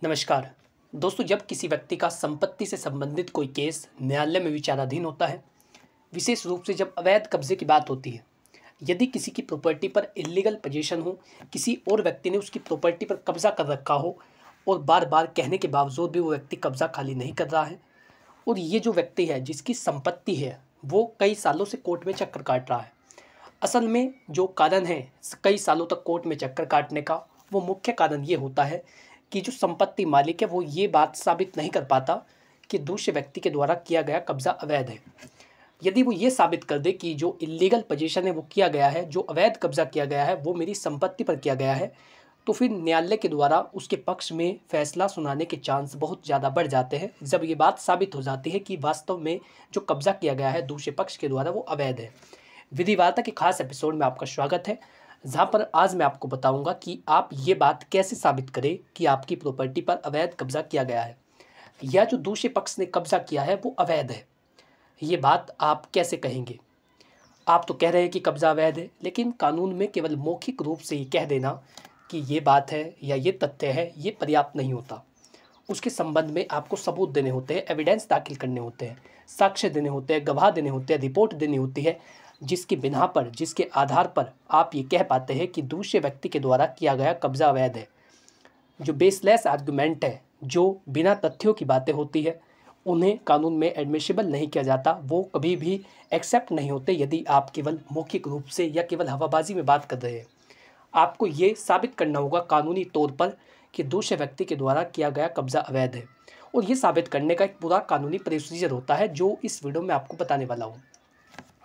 नमस्कार दोस्तों। जब किसी व्यक्ति का संपत्ति से संबंधित कोई केस न्यायालय में विचाराधीन होता है, विशेष रूप से जब अवैध कब्जे की बात होती है, यदि किसी की प्रॉपर्टी पर इलीगल पोजीशन हो, किसी और व्यक्ति ने उसकी प्रॉपर्टी पर कब्जा कर रखा हो और बार बार कहने के बावजूद भी वो व्यक्ति कब्जा खाली नहीं कर रहा है, और ये जो व्यक्ति है जिसकी संपत्ति है वो कई सालों से कोर्ट में चक्कर काट रहा है। असल में जो कारण है कई सालों तक कोर्ट में चक्कर काटने का, वो मुख्य कारण ये होता है कि जो संपत्ति मालिक है वो ये बात साबित नहीं कर पाता कि दूसरे व्यक्ति के द्वारा किया गया कब्जा अवैध है। यदि वो ये साबित कर दे कि जो इलीगल पोजीशन है वो किया गया है, जो अवैध कब्जा किया गया है वो मेरी संपत्ति पर किया गया है, तो फिर न्यायालय के द्वारा उसके पक्ष में फैसला सुनाने के चांस बहुत ज़्यादा बढ़ जाते हैं, जब ये बात साबित हो जाती है कि वास्तव में जो कब्जा किया गया है दूसरे पक्ष के द्वारा वो अवैध है। विधि वार्ता के खास एपिसोड में आपका स्वागत है, जहाँ पर आज मैं आपको बताऊंगा कि आप ये बात कैसे साबित करें कि आपकी प्रॉपर्टी पर अवैध कब्जा किया गया है या जो दूसरे पक्ष ने कब्जा किया है वो अवैध है। ये बात आप कैसे कहेंगे? आप तो कह रहे हैं कि कब्जा अवैध है, लेकिन कानून में केवल मौखिक रूप से ये कह देना कि ये बात है या ये तथ्य है, ये पर्याप्त नहीं होता। उसके संबंध में आपको सबूत देने होते हैं, एविडेंस दाखिल करने होते हैं, साक्ष्य देने होते हैं, गवाह देने होते हैं, रिपोर्ट देनी होती है, जिसकी बिना पर, जिसके आधार पर आप ये कह पाते हैं कि दूसरे व्यक्ति के द्वारा किया गया कब्जा अवैध है। जो बेसलेस आर्गुमेंट है, जो बिना तथ्यों की बातें होती है, उन्हें कानून में एडमिसिबल नहीं किया जाता, वो कभी भी एक्सेप्ट नहीं होते यदि आप केवल मौखिक रूप से या केवल हवाबाजी में बात कर रहे हैं। आपको ये साबित करना होगा कानूनी तौर पर कि दूसरे व्यक्ति के द्वारा किया गया कब्जा अवैध है, और ये साबित करने का एक पूरा कानूनी प्रोसीजर होता है जो इस वीडियो में आपको बताने वाला हूँ।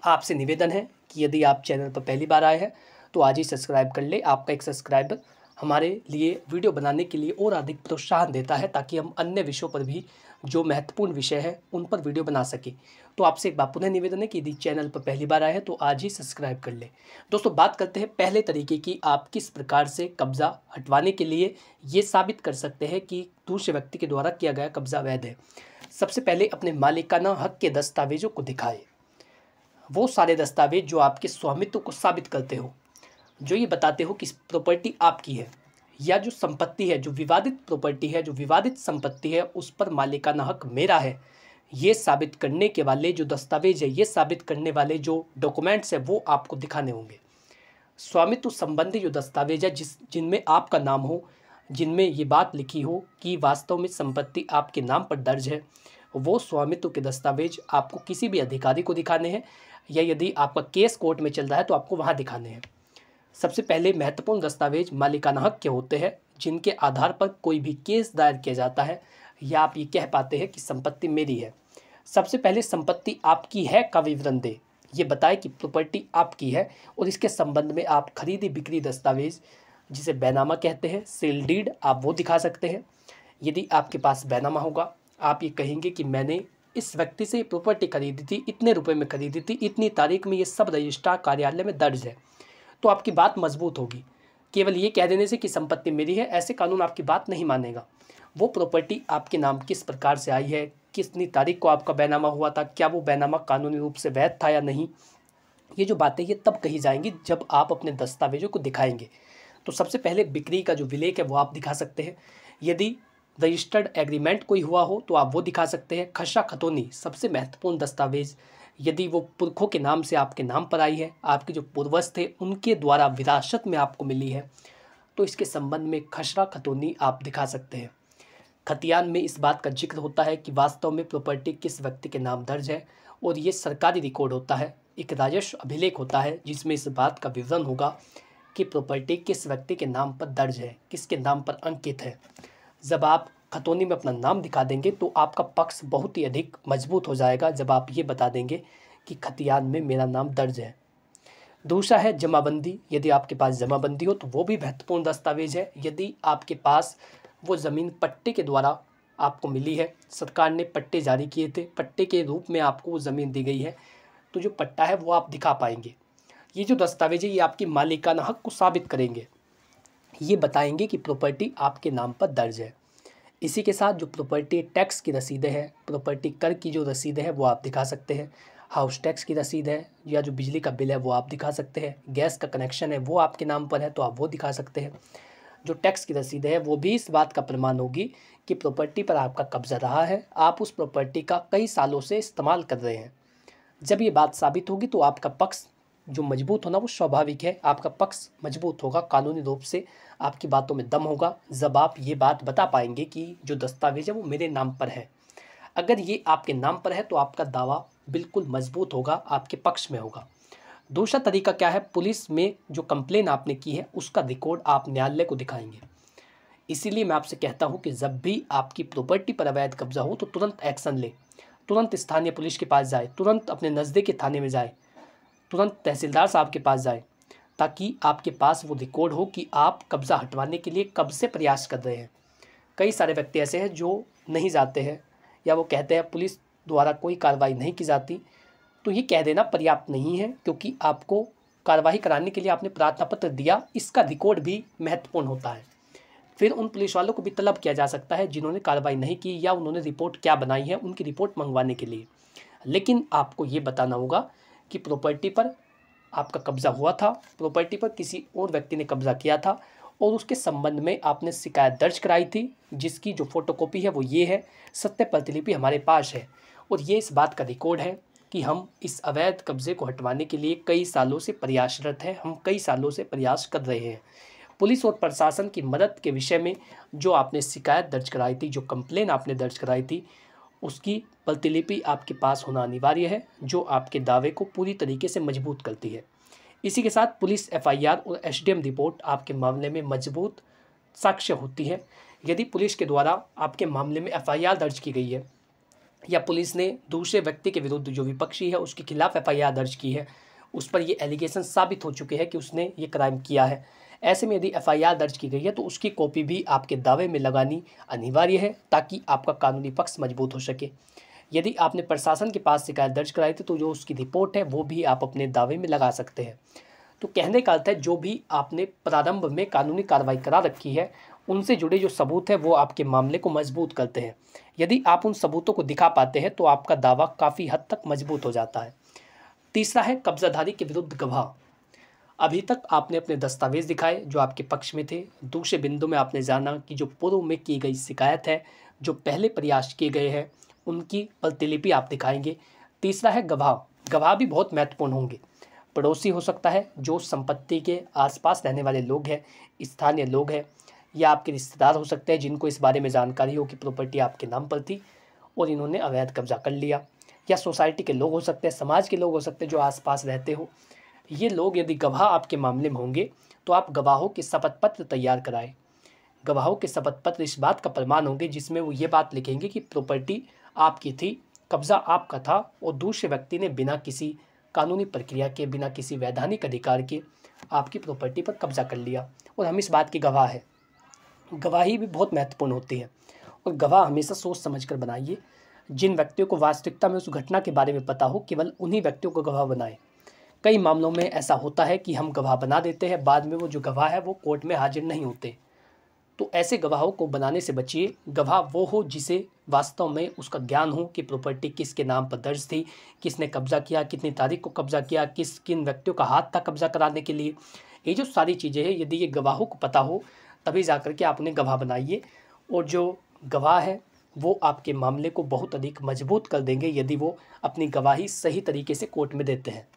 आपसे निवेदन है कि यदि आप चैनल पर पहली बार आए हैं तो आज ही सब्सक्राइब कर ले। आपका एक सब्सक्राइबर हमारे लिए वीडियो बनाने के लिए और अधिक प्रोत्साहन देता है, ताकि हम अन्य विषयों पर भी जो महत्वपूर्ण विषय है उन पर वीडियो बना सकें। तो आपसे एक बार पुनः निवेदन है कि यदि चैनल पर पहली बार आए हैं तो आज ही सब्सक्राइब कर ले। दोस्तों, बात करते हैं पहले तरीके की, आप किस प्रकार से कब्जा हटवाने के लिए ये साबित कर सकते हैं कि दूसरे व्यक्ति के द्वारा किया गया कब्जा अवैध है। सबसे पहले अपने मालिकाना हक के दस्तावेजों को दिखाएं। वो सारे दस्तावेज जो आपके स्वामित्व को साबित करते हो, जो ये बताते हो कि प्रॉपर्टी आपकी है, या जो संपत्ति है, जो विवादित प्रॉपर्टी है, जो विवादित संपत्ति है, उस पर मालिकाना हक मेरा है, ये साबित करने के वाले जो दस्तावेज है, ये साबित करने वाले जो डॉक्यूमेंट्स है वो आपको दिखाने होंगे। स्वामित्व संबंधी जो दस्तावेज है जिनमें आपका नाम हो, जिनमें ये बात लिखी हो कि वास्तव में संपत्ति आपके नाम पर दर्ज है, वो स्वामित्व के दस्तावेज आपको किसी भी अधिकारी को दिखाने हैं, या यदि आपका केस कोर्ट में चल रहा है तो आपको वहाँ दिखाने हैं। सबसे पहले महत्वपूर्ण दस्तावेज मालिकाना हक के होते हैं, जिनके आधार पर कोई भी केस दायर किया जाता है या आप ये कह पाते हैं कि संपत्ति मेरी है। सबसे पहले संपत्ति आपकी है का विवरण दे, ये बताए कि प्रॉपर्टी आपकी है, और इसके संबंध में आप खरीदी बिक्री दस्तावेज, जिसे बैनामा कहते हैं, सेल डीड, आप वो दिखा सकते हैं। यदि आपके पास बैनामा होगा, आप ये कहेंगे कि मैंने इस व्यक्ति से प्रॉपर्टी खरीदी थी, इतने रुपए में खरीदी थी, इतनी तारीख में, ये सब रजिस्ट्रार कार्यालय में दर्ज है, तो आपकी बात मजबूत होगी। केवल ये कह देने से कि संपत्ति मेरी है, ऐसे कानून आपकी बात नहीं मानेगा। वो प्रॉपर्टी आपके नाम किस प्रकार से आई है, कितनी तारीख को आपका बैनामा हुआ था, क्या वो बैनामा कानूनी रूप से वैध था या नहीं, ये जो बातें ये तब कही जाएंगी जब आप अपने दस्तावेजों को दिखाएंगे। तो सबसे पहले बिक्री का जो विलेख है वो आप दिखा सकते हैं। यदि रजिस्टर्ड एग्रीमेंट कोई हुआ हो तो आप वो दिखा सकते हैं। खसरा खतौनी सबसे महत्वपूर्ण दस्तावेज, यदि वो पुरखों के नाम से आपके नाम पर आई है, आपके जो पूर्वज थे उनके द्वारा विरासत में आपको मिली है, तो इसके संबंध में खसरा खतौनी आप दिखा सकते हैं। खतियान में इस बात का जिक्र होता है कि वास्तव में प्रॉपर्टी किस व्यक्ति के नाम दर्ज है, और ये सरकारी रिकॉर्ड होता है, एक राजस्व अभिलेख होता है जिसमें इस बात का विवरण होगा कि प्रॉपर्टी किस व्यक्ति के नाम पर दर्ज है, किसके नाम पर अंकित है। जब आप खतौनी में अपना नाम दिखा देंगे तो आपका पक्ष बहुत ही अधिक मजबूत हो जाएगा, जब आप ये बता देंगे कि खतियान में मेरा नाम दर्ज है। दूसरा है जमाबंदी। यदि आपके पास जमाबंदी हो तो वो भी महत्वपूर्ण दस्तावेज है। यदि आपके पास वो ज़मीन पट्टे के द्वारा आपको मिली है, सरकार ने पट्टे जारी किए थे, पट्टे के रूप में आपको वो ज़मीन दी गई है, तो जो पट्टा है वो आप दिखा पाएंगे। ये जो दस्तावेज है ये आपकी मालिकाना हक को साबित करेंगे, ये बताएंगे कि प्रॉपर्टी आपके नाम पर दर्ज है। इसी के साथ जो प्रॉपर्टी टैक्स की रसीदें हैं, प्रॉपर्टी कर की जो रसीदें हैं वो आप दिखा सकते हैं। हाउस टैक्स की रसीद है, या जो बिजली का बिल है वो आप दिखा सकते हैं। गैस का कनेक्शन है वो आपके नाम पर है तो आप वो दिखा सकते हैं। जो टैक्स की रसीद है वो भी इस बात का प्रमाण होगी कि प्रॉपर्टी पर आपका कब्जा रहा है, आप उस प्रॉपर्टी का कई सालों से इस्तेमाल कर रहे हैं। जब ये बात साबित होगी तो आपका पक्ष जो मजबूत होना वो स्वाभाविक है, आपका पक्ष मजबूत होगा, कानूनी रूप से आपकी बातों में दम होगा जब आप ये बात बता पाएंगे कि जो दस्तावेज है वो मेरे नाम पर है। अगर ये आपके नाम पर है तो आपका दावा बिल्कुल मजबूत होगा, आपके पक्ष में होगा। दूसरा तरीका क्या है, पुलिस में जो कंप्लेन आपने की है उसका रिकॉर्ड आप न्यायालय को दिखाएंगे। इसीलिए मैं आपसे कहता हूं कि जब भी आपकी प्रॉपर्टी पर अवैध कब्जा हो तो तुरंत एक्शन ले, तुरंत स्थानीय पुलिस के पास जाए, तुरंत अपने नज़दीक के थाने में जाए, तुरंत तहसीलदार साहब के पास जाए, ताकि आपके पास वो रिकॉर्ड हो कि आप कब्ज़ा हटवाने के लिए कब से प्रयास कर रहे हैं। कई सारे व्यक्ति ऐसे हैं जो नहीं जाते हैं या वो कहते हैं पुलिस द्वारा कोई कार्रवाई नहीं की जाती, तो ये कह देना पर्याप्त नहीं है, क्योंकि आपको कार्रवाई कराने के लिए आपने प्रार्थना पत्र दिया, इसका रिकॉर्ड भी महत्वपूर्ण होता है। फिर उन पुलिस वालों को भी तलब किया जा सकता है जिन्होंने कार्रवाई नहीं की या उन्होंने रिपोर्ट क्या बनाई है उनकी रिपोर्ट मंगवाने के लिए। लेकिन आपको ये बताना होगा कि प्रॉपर्टी पर आपका कब्जा हुआ था, प्रॉपर्टी पर किसी और व्यक्ति ने कब्जा किया था और उसके संबंध में आपने शिकायत दर्ज कराई थी, जिसकी जो फोटोकॉपी है वो ये है, सत्य प्रतिलिपि हमारे पास है और ये इस बात का रिकॉर्ड है कि हम इस अवैध कब्जे को हटवाने के लिए कई सालों से प्रयासरत हैं, हम कई सालों से प्रयास कर रहे हैं। पुलिस और प्रशासन की मदद के विषय में जो आपने शिकायत दर्ज कराई थी, जो कंप्लेन आपने दर्ज कराई थी, उसकी प्रतिलिपि आपके पास होना अनिवार्य है, जो आपके दावे को पूरी तरीके से मजबूत करती है। इसी के साथ पुलिस एफआईआर और एसडीएम रिपोर्ट आपके मामले में मजबूत साक्ष्य होती है। यदि पुलिस के द्वारा आपके मामले में एफआईआर दर्ज की गई है या पुलिस ने दूसरे व्यक्ति के विरुद्ध जो विपक्षी है उसके खिलाफ एफआईआर दर्ज की है, उस पर ये एलिगेशन साबित हो चुके हैं कि उसने ये क्राइम किया है, ऐसे में यदि एफआईआर दर्ज की गई है तो उसकी कॉपी भी आपके दावे में लगानी अनिवार्य है, ताकि आपका कानूनी पक्ष मजबूत हो सके। यदि आपने प्रशासन के पास शिकायत दर्ज कराई थी तो जो उसकी रिपोर्ट है वो भी आप अपने दावे में लगा सकते हैं। तो कहने का अर्थ है, जो भी आपने प्रारंभ में कानूनी कार्रवाई करा रखी है उनसे जुड़े जो सबूत है वो आपके मामले को मजबूत करते हैं। यदि आप उन सबूतों को दिखा पाते हैं तो आपका दावा काफ़ी हद तक मजबूत हो जाता है। तीसरा है कब्जाधारी के विरुद्ध गवाह। अभी तक आपने अपने दस्तावेज दिखाए जो आपके पक्ष में थे। दूसरे बिंदु में आपने जाना कि जो पूर्व में की गई शिकायत है, जो पहले प्रयास किए गए हैं, उनकी प्रतिलिपि आप दिखाएंगे। तीसरा है गवाह। गवाह भी बहुत महत्वपूर्ण होंगे। पड़ोसी हो सकता है, जो संपत्ति के आसपास रहने वाले लोग हैं, स्थानीय लोग हैं, या आपके रिश्तेदार हो सकते हैं जिनको इस बारे में जानकारी हो कि प्रॉपर्टी आपके नाम पर थी और इन्होंने अवैध कब्जा कर लिया, या सोसाइटी के लोग हो सकते हैं, समाज के लोग हो सकते हैं जो आसपास रहते हो। ये लोग यदि गवाह आपके मामले में होंगे तो आप गवाहों के शपथ पत्र तैयार कराएं। गवाहों के शपथ पत्र इस बात का प्रमाण होंगे जिसमें वो ये बात लिखेंगे कि प्रॉपर्टी आपकी थी, कब्जा आपका था और दूसरे व्यक्ति ने बिना किसी कानूनी प्रक्रिया के, बिना किसी वैधानिक अधिकार के आपकी प्रॉपर्टी पर कब्जा कर लिया और हम इस बात की गवाह है। गवाही भी बहुत महत्वपूर्ण होती है और गवाह हमेशा सोच समझ कर बनाइए। जिन व्यक्तियों को वास्तविकता में उस घटना के बारे में पता हो, केवल उन्हीं व्यक्तियों को गवाह बनाएं। कई मामलों में ऐसा होता है कि हम गवाह बना देते हैं, बाद में वो जो गवाह है वो कोर्ट में हाजिर नहीं होते, तो ऐसे गवाहों को बनाने से बचिए। गवाह वो हो जिसे वास्तव में उसका ज्ञान हो कि प्रॉपर्टी किसके नाम पर दर्ज थी, किसने कब्जा किया, कितनी तारीख को कब्जा किया, किन व्यक्तियों का हाथ था कब्जा कराने के लिए। ये जो सारी चीज़ें हैं, यदि ये गवाहों को पता हो तभी जा कर के आप उन्हें गवाह बनाइए और जो गवाह है वो आपके मामले को बहुत अधिक मजबूत कर देंगे यदि वो अपनी गवाही सही तरीके से कोर्ट में देते हैं।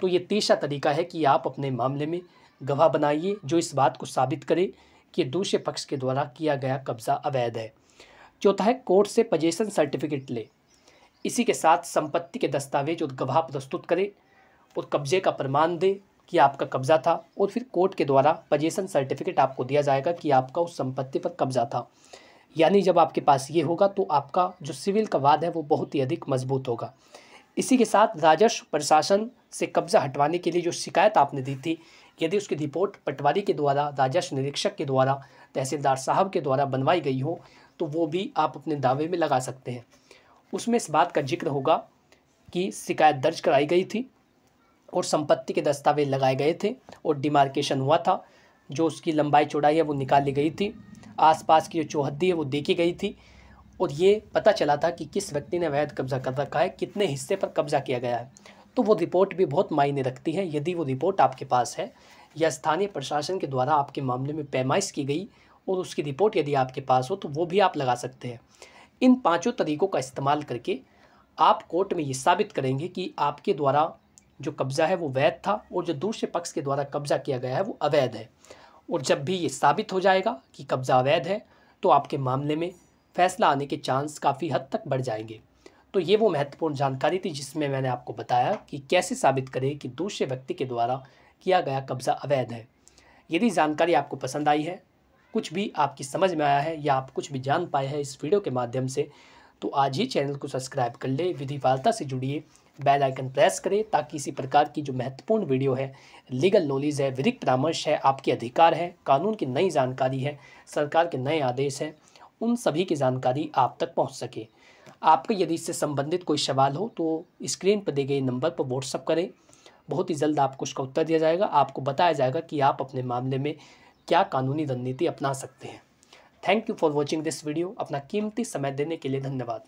तो ये तीसरा तरीका है कि आप अपने मामले में गवाह बनाइए जो इस बात को साबित करे कि दूसरे पक्ष के द्वारा किया गया कब्जा अवैध है। चौथा है कोर्ट से पजेशन सर्टिफिकेट ले। इसी के साथ संपत्ति के दस्तावेज और गवाह प्रस्तुत करे और कब्जे का प्रमाण दे कि आपका कब्जा था, और फिर कोर्ट के द्वारा पजेशन सर्टिफिकेट आपको दिया जाएगा कि आपका उस संपत्ति पर कब्जा था। यानी जब आपके पास ये होगा तो आपका जो सिविल का वाद है वो बहुत ही अधिक मजबूत होगा। इसी के साथ राजस्व प्रशासन से कब्जा हटवाने के लिए जो शिकायत आपने दी थी, यदि उसकी रिपोर्ट पटवारी के द्वारा, राजस्व निरीक्षक के द्वारा, तहसीलदार साहब के द्वारा बनवाई गई हो तो वो भी आप अपने दावे में लगा सकते हैं। उसमें इस बात का जिक्र होगा कि शिकायत दर्ज कराई गई थी और संपत्ति के दस्तावेज लगाए गए थे और डिमार्केशन हुआ था, जो उसकी लंबाई चौड़ाई है वो निकाली गई थी, आसपास की जो चौहद्दी है वो देखी गई थी और ये पता चला था कि किस व्यक्ति ने अवैध कब्जा कर रखा है, कितने हिस्से पर कब्जा किया गया है। तो वो रिपोर्ट भी बहुत मायने रखती है। यदि वो रिपोर्ट आपके पास है, या स्थानीय प्रशासन के द्वारा आपके मामले में पैमाइश की गई और उसकी रिपोर्ट यदि आपके पास हो तो वो भी आप लगा सकते हैं। इन पांचों तरीकों का इस्तेमाल करके आप कोर्ट में ये साबित करेंगे कि आपके द्वारा जो कब्ज़ा है वो वैध था और जो दूसरे पक्ष के द्वारा कब्ज़ा किया गया है वो अवैध है। और जब भी ये साबित हो जाएगा कि कब्ज़ा अवैध है तो आपके मामले में फैसला आने के चांस काफ़ी हद तक बढ़ जाएंगे। तो ये वो महत्वपूर्ण जानकारी थी जिसमें मैंने आपको बताया कि कैसे साबित करें कि दूसरे व्यक्ति के द्वारा किया गया कब्ज़ा अवैध है। यदि जानकारी आपको पसंद आई है, कुछ भी आपकी समझ में आया है या आप कुछ भी जान पाए हैं इस वीडियो के माध्यम से, तो आज ही चैनल को सब्सक्राइब कर ले, विधि वार्ता से जुड़िए, बेल आइकन प्रेस करें ताकि इसी प्रकार की जो महत्वपूर्ण वीडियो है, लीगल नॉलेज है, विधिक परामर्श है, आपके अधिकार है, कानून की नई जानकारी है, सरकार के नए आदेश हैं, उन सभी की जानकारी आप तक पहुंच सके। आपका यदि इससे संबंधित कोई सवाल हो तो स्क्रीन पर दिए गए नंबर पर व्हाट्सअप करें। बहुत ही जल्द आपको उसका उत्तर दिया जाएगा। आपको बताया जाएगा कि आप अपने मामले में क्या कानूनी रणनीति अपना सकते हैं। Thank you for watching this video. अपना कीमती समय देने के लिए धन्यवाद।